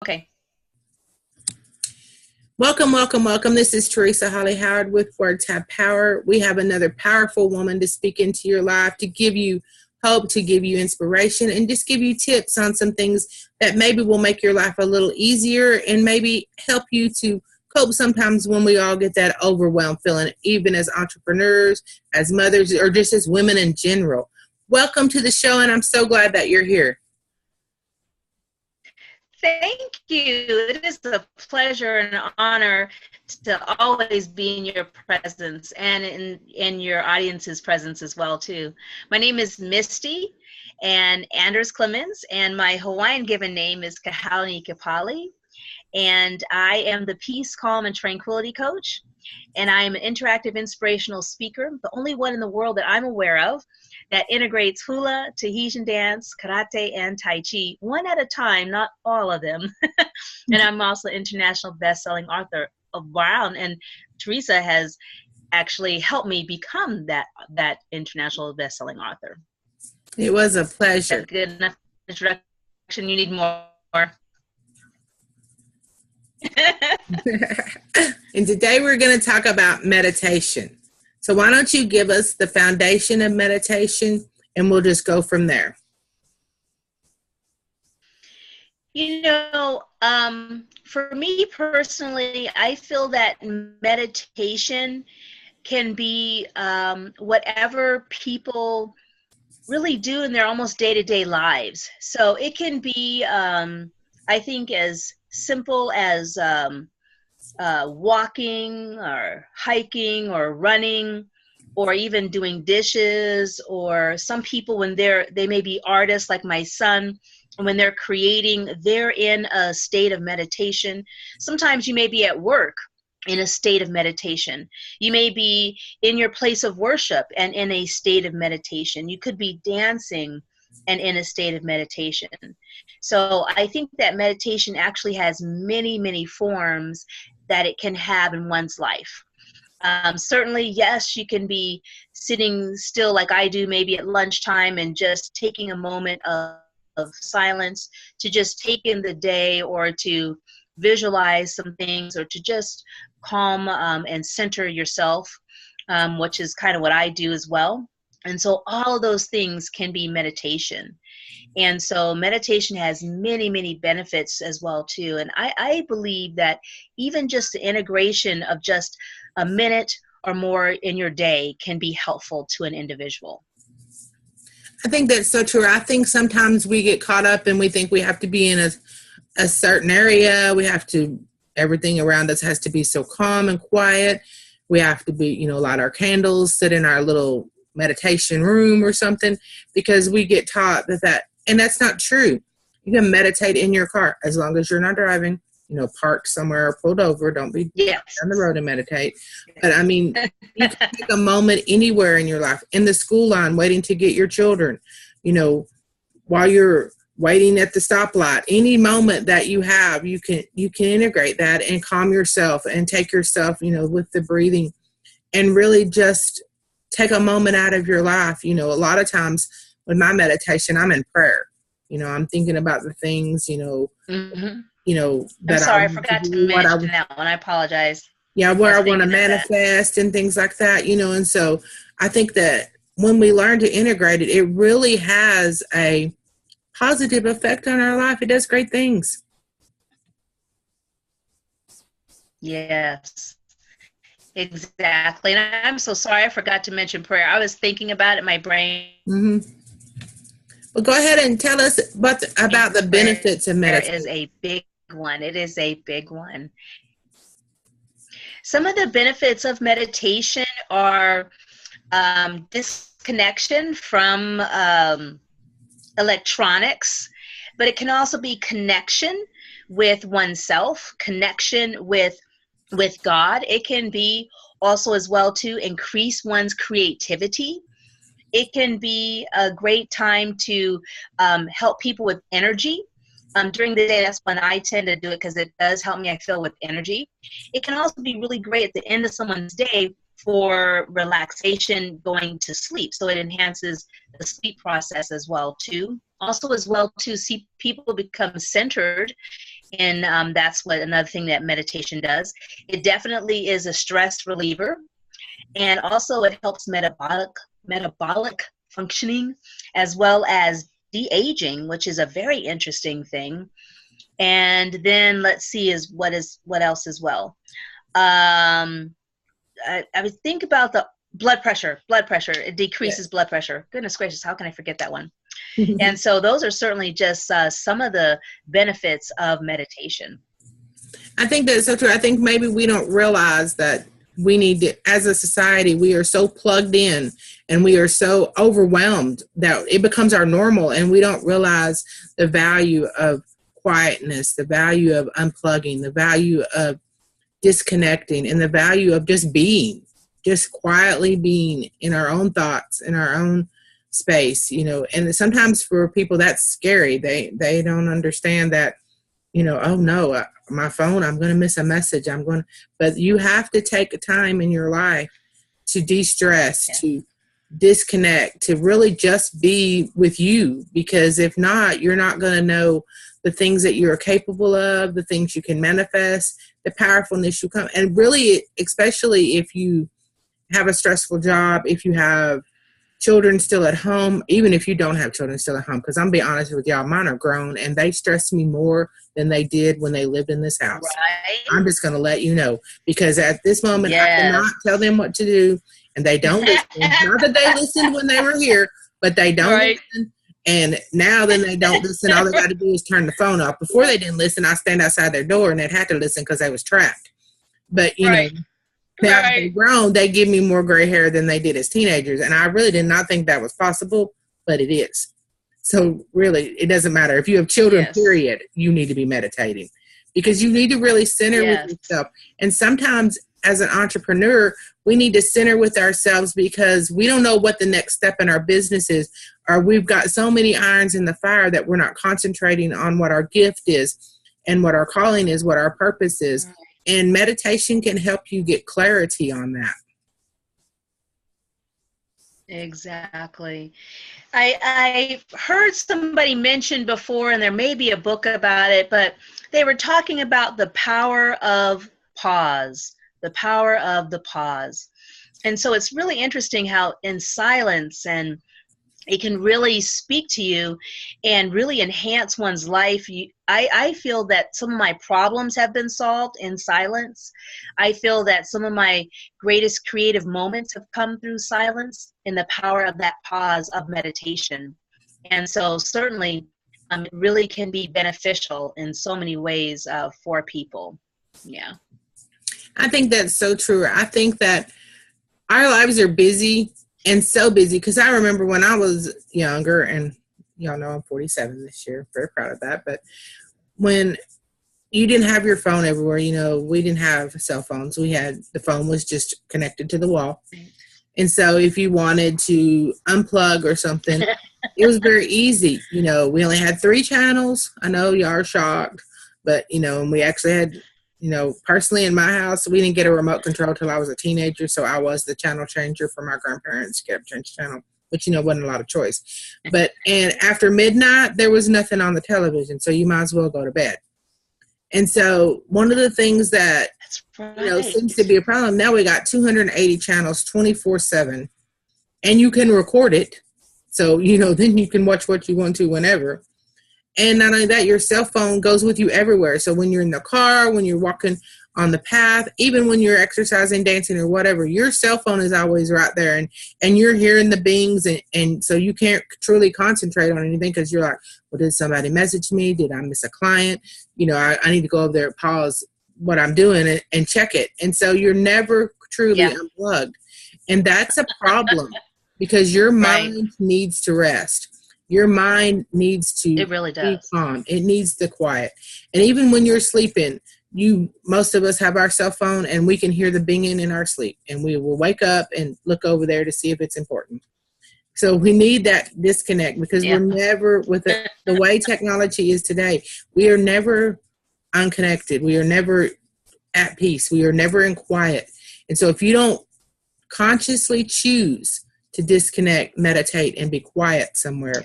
Okay. Welcome, welcome, welcome. This is Teresa Hawley-Howard with Words Have Power. We have another powerful woman to speak into your life, to give you hope, to give you inspiration, and just give you tips on some things that maybe will make your life a little easier and maybe help you to cope sometimes when we all get that overwhelmed feeling, even as entrepreneurs, as mothers, or just as women in general. Welcome to the show, and I'm so glad that you're here. Thank you. It is a pleasure and an honor to always be in your presence and in your audience's presence as well, too. My name is Misty and Anders Clemens, and my Hawaiian given name is Hawley-Howard. And I am the Peace, Calm, and Tranquility Coach. And I am an interactive inspirational speaker, the only one in the world that I'm aware of that integrates hula, Tahitian dance, karate, and Tai Chi, one at a time, not all of them. And I'm also an international best-selling author of Wow. And Teresa has actually helped me become that international best-selling author. It was a pleasure. That's good enough introduction. You need more. And today we're going to talk about meditation. So why don't you give us the foundation of meditation, and we'll just go from there. You know, for me personally, I feel that meditation can be whatever people really do in their almost day-to-day lives. So it can be, I think, as simple as walking or hiking or running or even doing dishes, or some people when they may be artists like my son, when they're creating, they're in a state of meditation. Sometimes you may be at work in a state of meditation. You may be in your place of worship and in a state of meditation. You could be dancing and in a state of meditation. So I think that meditation actually has many, many forms that it can have in one's life. Certainly, yes, you can be sitting still like I do maybe at lunchtime and just taking a moment of silence to just take in the day, or to visualize some things, or to just calm and center yourself, which is kind of what I do as well. And so all of those things can be meditation. And so meditation has many, many benefits as well, too. And I believe that even just the integration of just a minute or more in your day can be helpful to an individual. I think that's so true. I think sometimes we get caught up and we think we have to be in a certain area. Everything around us has to be so calm and quiet. We have to be, light our candles, sit in our little meditation room or something, because we get taught that, and that's not true. You can meditate in your car as long as you're not driving, parked somewhere or pulled over. Don't be on the road and meditate. But I mean, you can take a moment anywhere in your life, in the school line, waiting to get your children, while you're waiting at the stoplight. Any moment that you have, you can integrate that and calm yourself and take yourself, with the breathing, and really just take a moment out of your life. A lot of times with my meditation, I'm in prayer. I'm thinking about the things, Mm-hmm. that I'm sorry, I forgot to mention that one. I apologize. Yeah, where I want to manifest and things like that, and so I think that when we learn to integrate it, it really has a positive effect on our life. It does great things. Yes, exactly. And I'm so sorry, I forgot to mention prayer. I was thinking about it in my brain. Mm-hmm. Well, go ahead and tell us about the benefits of meditation. It is a big one. It is a big one. Some of the benefits of meditation are disconnection from electronics, but it can also be connection with oneself, connection with God. It can be also as well to increase one's creativity. It can be a great time to help people with energy. During the day, that's when I tend to do it, because it does help me, I feel, with energy. It can also be really great at the end of someone's day for relaxation, going to sleep. So it enhances the sleep process as well, too. Also as well, to see people become centered And that's what another thing that meditation does. It definitely is a stress reliever, and also it helps metabolic functioning, as well as de-aging, which is a very interesting thing. And then let's see what else as well. I would think about the blood pressure. It decreases blood pressure. Goodness gracious, how can I forget that one? And so those are certainly just some of the benefits of meditation. I think that's so true. I think maybe we don't realize that we need to, as a society, we are so plugged in and we are so overwhelmed that it becomes our normal, and we don't realize the value of quietness, the value of unplugging, the value of disconnecting, and the value of just being, just quietly being in our own thoughts, in our own space, and sometimes for people that's scary. They don't understand that, oh no, my phone, I'm going to miss a message. But you have to take a time in your life to de-stress, to disconnect, to really just be with you, because if not, you're not going to know the things that you're capable of, the things you can manifest, the powerfulness you come. And really, especially if you have a stressful job, if you have children still at home, even if you don't have children still at home, because I'm being honest with y'all, mine are grown and they stress me more than they did when they lived in this house. Right. I'm just going to let you know, because at this moment, I cannot tell them what to do, and they don't listen. Not that they listened when they were here, but they don't listen. And now then they don't listen. All they got to do is turn the phone off. Before they didn't listen, I stand outside their door and they'd have to listen because they was trapped. But, you know, now that they're grown, they give me more gray hair than they did as teenagers. And I really did not think that was possible, but it is. So really, it doesn't matter. If you have children, period, you need to be meditating, because you need to really center with yourself. And sometimes as an entrepreneur, we need to center with ourselves, because we don't know what the next step in our business is, or we've got so many irons in the fire that we're not concentrating on what our gift is and what our calling is, what our purpose is. And meditation can help you get clarity on that. Exactly. I heard somebody mention before, and there may be a book about it, but they were talking about the power of pause, the power of the pause. And so it's really interesting how in silence, and it can really speak to you and really enhance one's life. I feel that some of my problems have been solved in silence. I feel that some of my greatest creative moments have come through silence, in the power of that pause of meditation. And so certainly it really can be beneficial in so many ways for people. Yeah. I think that's so true. I think that our lives are busy, and so busy, because I remember when I was younger, and y'all know I'm 47 this year, very proud of that, but when you didn't have your phone everywhere, we didn't have cell phones. The phone was just connected to the wall. And so if you wanted to unplug or something, it was very easy. We only had 3 channels. I know y'all are shocked, but, and we actually had, personally in my house, we didn't get a remote control till I was a teenager. So I was the channel changer for my grandparents, get up, change channel, which, wasn't a lot of choice. And after midnight, there was nothing on the television. So you might as well go to bed. And so one of the things that, seems to be a problem, now we got 280 channels 24/7, and you can record it. So, then you can watch what you want to whenever. And not only that, your cell phone goes with you everywhere. So when you're in the car, when you're walking on the path, even when you're exercising, dancing, or whatever, your cell phone is always right there. And you're hearing the bings. And so you can't truly concentrate on anything, because you're like, well, did somebody message me? Did I miss a client? I need to go over there, pause what I'm doing and check it. And so you're never truly unplugged. And that's a problem, because your mind needs to rest. Your mind needs to be calm. It needs the quiet. And even when you're sleeping, most of us have our cell phone, and we can hear the binging in our sleep, and we will wake up and look over there to see if it's important. So we need that disconnect, because we're never, with the way technology is today, we are never unconnected. We are never at peace. We are never in quiet. And so if you don't consciously choose to disconnect, meditate, and be quiet somewhere,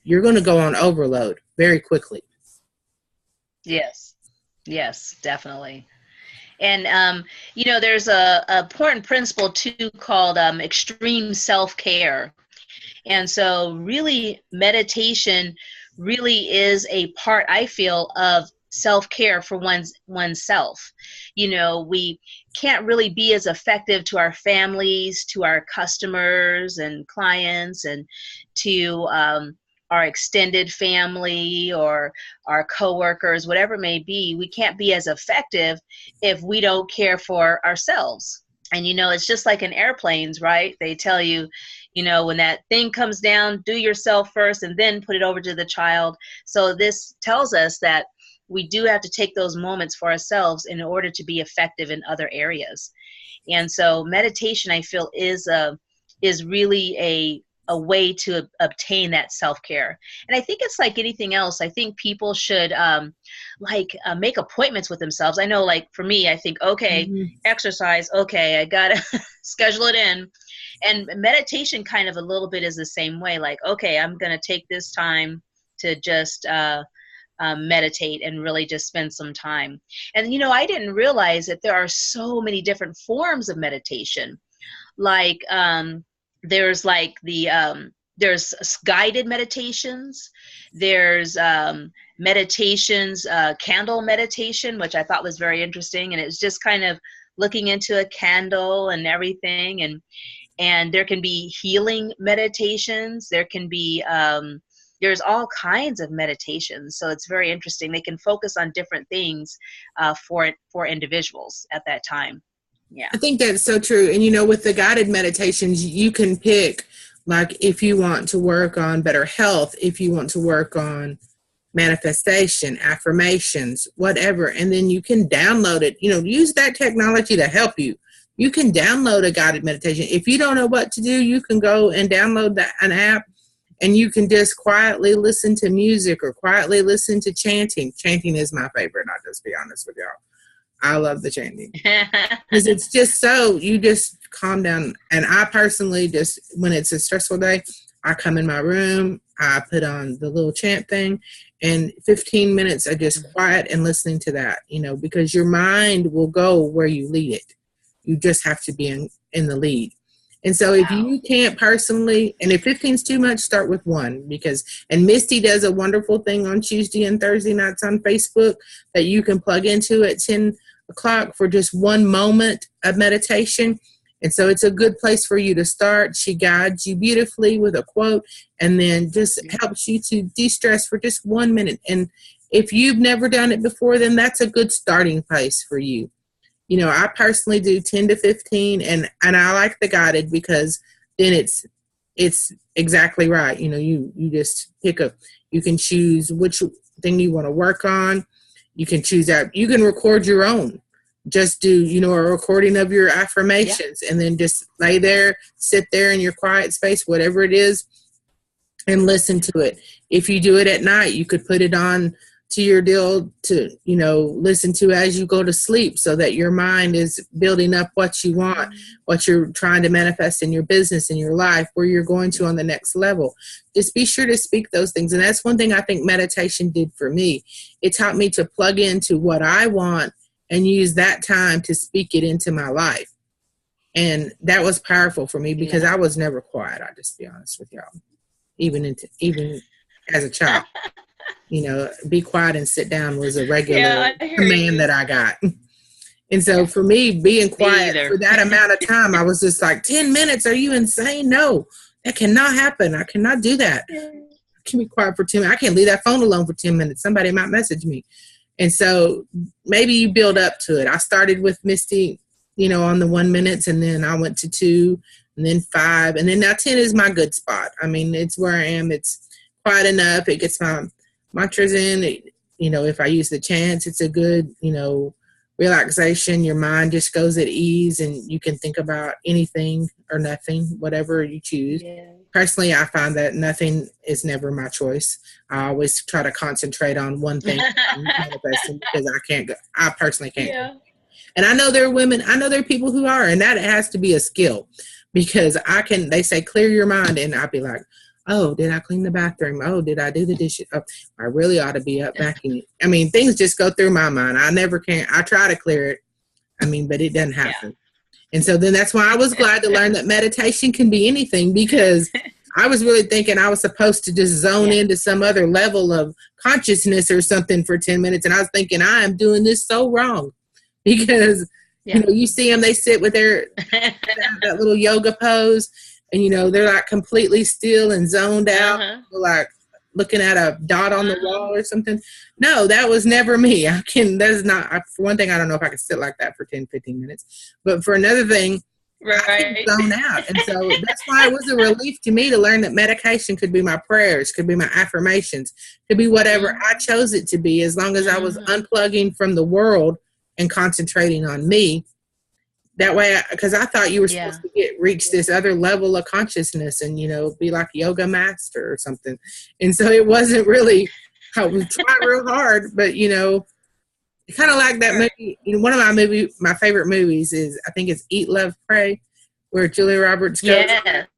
you're going to go on overload very quickly. Yes. Yes, definitely. And there's a important principle too called extreme self-care. And so really meditation really is a part, I feel, of self-care for oneself. We can't really be as effective to our families, to our customers and clients, and to our extended family or our coworkers, whatever it may be. We can't be as effective if we don't care for ourselves. And it's just like in airplanes, right? They tell you, when that thing comes down, do yourself first and then put it over to the child. So this tells us that we do have to take those moments for ourselves in order to be effective in other areas. And so meditation, I feel, is really a way to obtain that self-care. And I think it's like anything else. I think people should make appointments with themselves. I know, like for me, I think, okay, exercise, okay, I gotta schedule it in. And meditation kind of a little bit is the same way. Like, okay, I'm gonna take this time to just meditate and really just spend some time. And I didn't realize that there are so many different forms of meditation. Like there's like there's guided meditations, there's meditations, candle meditation, which I thought was very interesting, and it's just kind of looking into a candle and everything. And there can be healing meditations, there can be there's all kinds of meditations. So it's very interesting. They can focus on different things for individuals at that time. Yeah. I think that's so true. And with the guided meditations, you can pick, like, if you want to work on better health, if you want to work on manifestation, affirmations, whatever, and then you can download it. Use that technology to help you. You can download a guided meditation. If you don't know what to do, you can go and download an app, and you can just quietly listen to music or quietly listen to chanting. Chanting is my favorite, I'll just be honest with y'all. I love the chanting because it's just so, you just calm down. And I personally just, when it's a stressful day, I come in my room, I put on the little chant thing, and 15 minutes I just quiet and listening to that, because your mind will go where you lead it. You just have to be in the lead. And so if you can't personally, and if 15 is too much, start with one, and Misty does a wonderful thing on Tuesday and Thursday nights on Facebook that you can plug into at 10 o'clock for just one moment of meditation. And so it's a good place for you to start. She guides you beautifully with a quote and then just helps you to de-stress for just 1 minute. And if you've never done it before, then that's a good starting place for you. I personally do 10 to 15 and I like the guided because then it's exactly right. You just you can choose which thing you want to work on. You can choose that. You can record your own. Just do, a recording of your affirmations and then just lay there, sit there in your quiet space, whatever it is, and listen to it. If you do it at night, you could put it on to your deal to, listen to as you go to sleep so that your mind is building up what you want, what you're trying to manifest in your business, in your life, where you're going to on the next level. Just be sure to speak those things. And that's one thing I think meditation did for me. It taught me to plug into what I want and use that time to speak it into my life. And that was powerful for me because I was never quiet. I'll just be honest with y'all, even as a child. Be quiet and sit down was a regular command that I got. And so for me, being quiet for that amount of time, I was just like, 10 minutes, are you insane? No, that cannot happen. I cannot do that. I can be quiet for 10 minutes. I can't leave that phone alone for 10 minutes. Somebody might message me. And so maybe you build up to it. I started with Misty, on the 1 minute, and then I went to 2 and then 5. And then now 10 is my good spot. I mean, it's where I am. It's quiet enough. It gets my mantras in. If I use the chants, it's a good, relaxation. Your mind just goes at ease and you can think about anything or nothing, whatever you choose. Yeah. Personally, I find that nothing is never my choice. I always try to concentrate on one thing because I personally can't. Yeah. And I know there are people who are, and that has to be a skill because they say, clear your mind. And I'd be like, Oh, did I clean the bathroom? Oh, did I do the dishes? Oh, I really ought to be up vacuuming. I mean, things just go through my mind. I never can. I try to clear it. I mean, but it doesn't happen. And so then that's why I was glad to learn that meditation can be anything, because I was really thinking I was supposed to just zone into some other level of consciousness or something for 10 minutes. And I was thinking, I am doing this so wrong, because, you know, you see them, they sit with their that little yoga pose, and, you know, they're like completely still and zoned out, like looking at a dot on the wall or something. No, that was never me. That's not, for one thing, I don't know if I could sit like that for 10, 15 minutes. But for another thing, I could zone out. And so that's why it was a relief to me to learn that medication could be my prayers, could be my affirmations, could be whatever I chose it to be, as long as I was unplugging from the world and concentrating on me. That way, because I thought you were supposed to reach this other level of consciousness and, you know, be like a yoga master or something. And so it wasn't really, I was trying real hard, but, you know, kind of like that movie. You know, one of my favorite movies is, I think it's Eat, Love, Pray, where Julia Roberts goes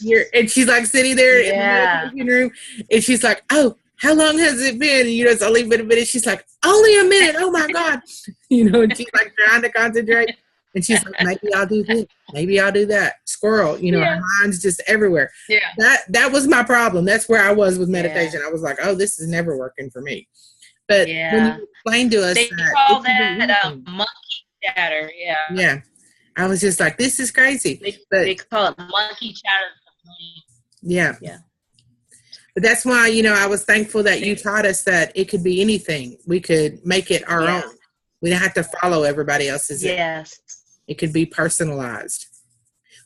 here, and she's like sitting there in the living room, and she's like, oh, how long has it been? And, you know, it's only been a minute. She's like, only a minute. Oh my God. You know, and she's like trying to concentrate. And she's like, maybe I'll do this. Maybe I'll do that. Squirrel, you know, her mind's just everywhere. That was my problem. That's where I was with meditation. I was like, oh, this is never working for me. But when you explained to us they call that monkey chatter. Yeah. I was just like, this is crazy. They call it monkey chatter. Yeah. But that's why, you know, I was thankful that you taught us that it could be anything. We could make it our own. We don't have to follow everybody else's. It could be personalized.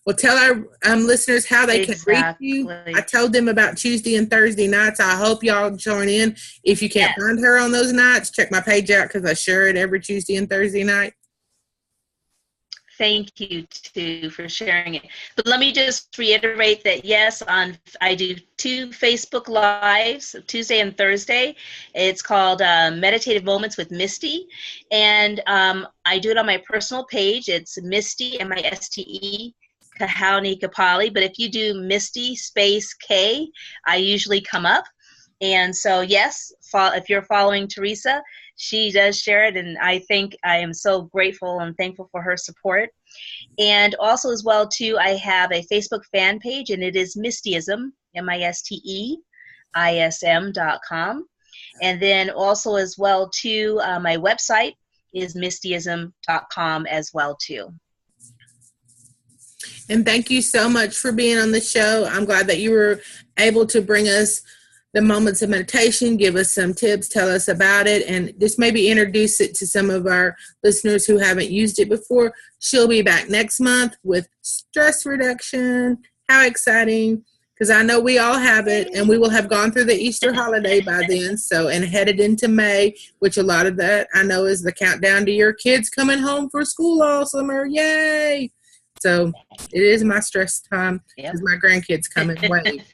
Well, tell our listeners how they can reach you. I told them about Tuesday and Thursday nights. I hope y'all join in. If you can't find her on those nights, check my page out, because I share it every Tuesday and Thursday night. Thank you, too, for sharing it. But let me just reiterate that, yes, I do 2 Facebook Lives, Tuesday and Thursday. It's called Meditative Moments with Misty. And I do it on my personal page. It's Misty, M-I-S-T-E, Kahani Kapali. But if you do Misty space K, I usually come up. And so, yes, if you're following Teresa, she does share it, and I think I am so grateful and thankful for her support. And also as well, too, I have a Facebook fan page, and it is Misteism, MISTEISM.com. And then also as well, too, my website is Misteism.com as well, too. And thank you so much for being on the show. I'm glad that you were able to bring us the moments of meditation, give us some tips, tell us about it, and just maybe introduce it to some of our listeners who haven't used it before. She'll be back next month with stress reduction. How exciting, because I know we all have it, and we will have gone through the Easter holiday by then, so, and headed into May, which a lot of that I know is the countdown to your kids coming home for school all summer. Yay! So it is my stress time because my grandkids come in waves.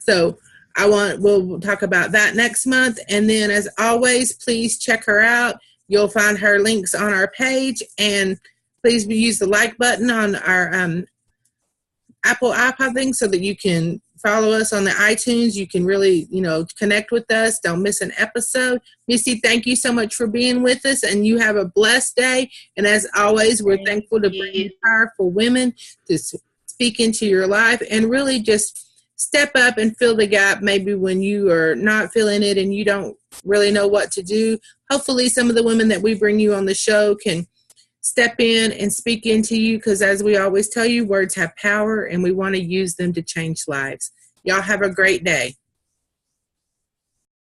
So we'll talk about that next month. And then, as always, please check her out. You'll find her links on our page, and please use the like button on our Apple iPod thing so that you can follow us on the iTunes. You can really, you know, connect with us. Don't miss an episode. Misty, thank you so much for being with us, and you have a blessed day. And as always, we're thankful to bring you powerful women to speak into your life and really just step up and fill the gap maybe when you are not feeling it and you don't really know what to do. Hopefully some of the women that we bring you on the show can step in and speak into you, because as we always tell you, words have power, and we want to use them to change lives. Y'all have a great day.